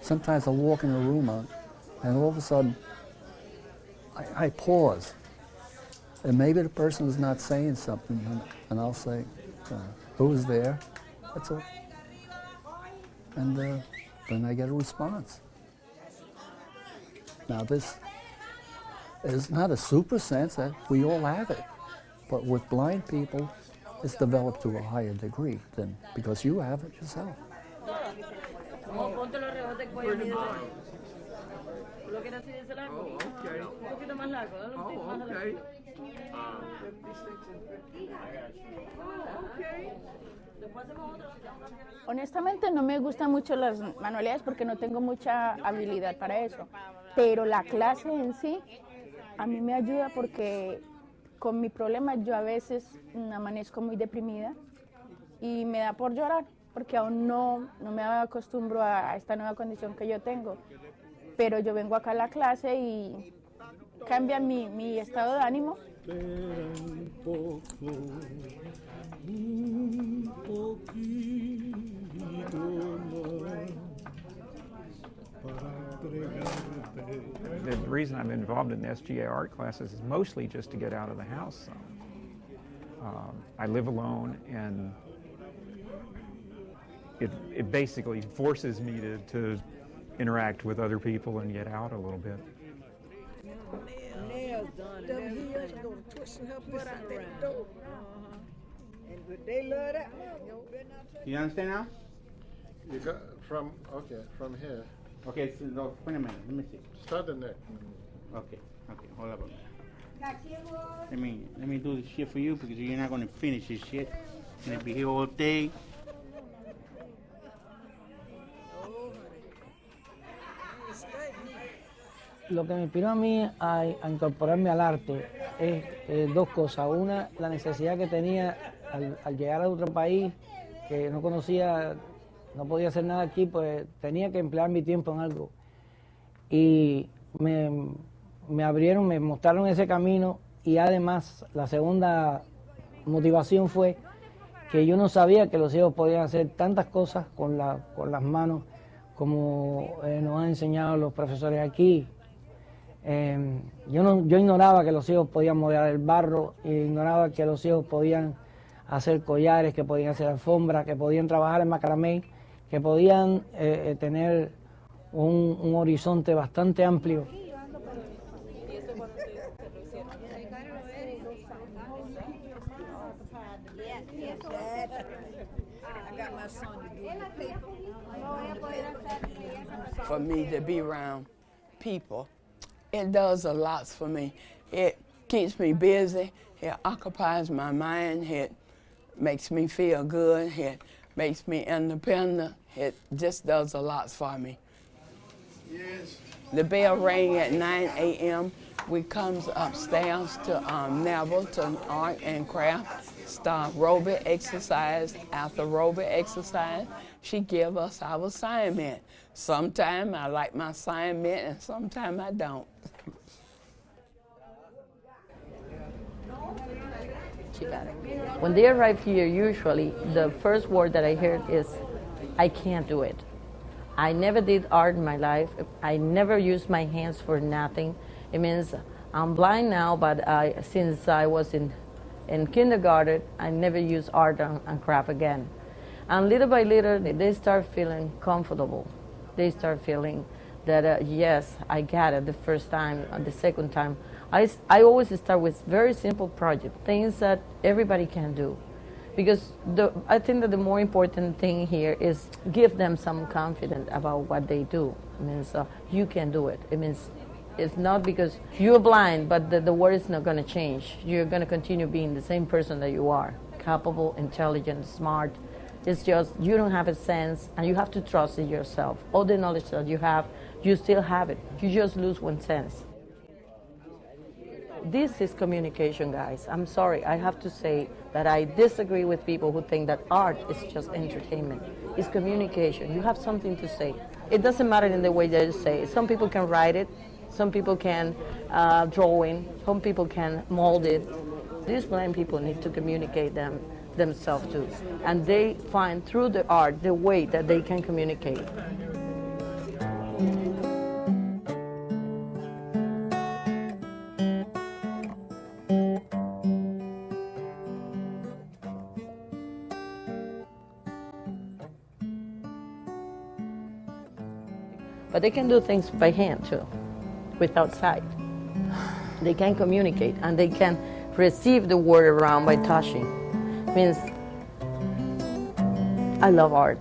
sometimes I'll walk in a room and all of a sudden I pause. And maybe the person is not saying something, and I'll say, who's there? That's all. And then I get a response. Now this is not a super sense, that we all have it. But with blind people, it's developed to a higher degree than because you have it yourself. Honestamente no me gustan mucho las manualidades porque no tengo mucha habilidad para eso, pero la clase en sí a mí me ayuda porque con mi problema yo a veces amanezco muy deprimida y me da por llorar porque aún no me acostumbro a esta nueva condición que yo tengo, pero yo vengo acá a la clase y cambia mi estado de ánimo. The reason I'm involved in the SGA art classes is mostly just to get out of the house. I live alone, and it basically forces me to interact with other people and get out a little bit. Nails done. Them heels go to twisting her butt out that door. And they love that. You understand now? You got from here. Okay, so no, wait a minute. Let me see. Start the neck. Okay, hold up a minute. Let me do this shit for you because you're not gonna finish this shit. You're gonna be here all day. Lo que me inspiró a mí a incorporarme al arte es dos cosas. Una, la necesidad que tenía al llegar a otro país, que no conocía, no podía hacer nada aquí, pues tenía que emplear mi tiempo en algo. Y me abrieron, me mostraron ese camino, y además la segunda motivación fue que yo no sabía que los ciegos podían hacer tantas cosas con las manos como nos han enseñado los profesores aquí. Yo ignoraba que los ciegos podían modelar el barro, ignoraba que los ciegos podían hacer collares, que podían hacer alfombras, que podían trabajar en macramé, que podían tener un horizonte bastante amplio. For me to be around people, it does a lot for me. It keeps me busy, it occupies my mind, it makes me feel good, it makes me independent. It just does a lot for me. Yes. The bell rang at 9 a.m. We comes upstairs to Neville to art and craft, start aerobic exercise. After aerobic exercise, she give us our assignment. Sometimes I like my assignment and sometimes I don't. When they arrive here, usually the first word that I hear is, I can't do it. I never did art in my life. I never used my hands for nothing. It means I'm blind now, but since I was in kindergarten, I never used art and craft again. And little by little, they start feeling comfortable. They start feeling that, yes, I got it the first time, the second time. I always start with very simple projects, things that everybody can do. Because I think that the more important thing here is give them some confidence about what they do. It means you can do it. It means it's not because you're blind, but the world is not going to change. You're going to continue being the same person that you are, capable, intelligent, smart. It's just you don't have a sense, and you have to trust in yourself. All the knowledge that you have, you still have it. You just lose one sense. This is communication, guys. I'm sorry, I have to say that I disagree with people who think that art is just entertainment. It's communication. You have something to say. It doesn't matter in the way that you say it. Some people can write it, some people can draw it, some people can mold it. These blind people need to communicate themselves too. And they find through the art the way that they can communicate. But they can do things by hand too, without sight. They can communicate and they can receive the word around by touching. Means I love art.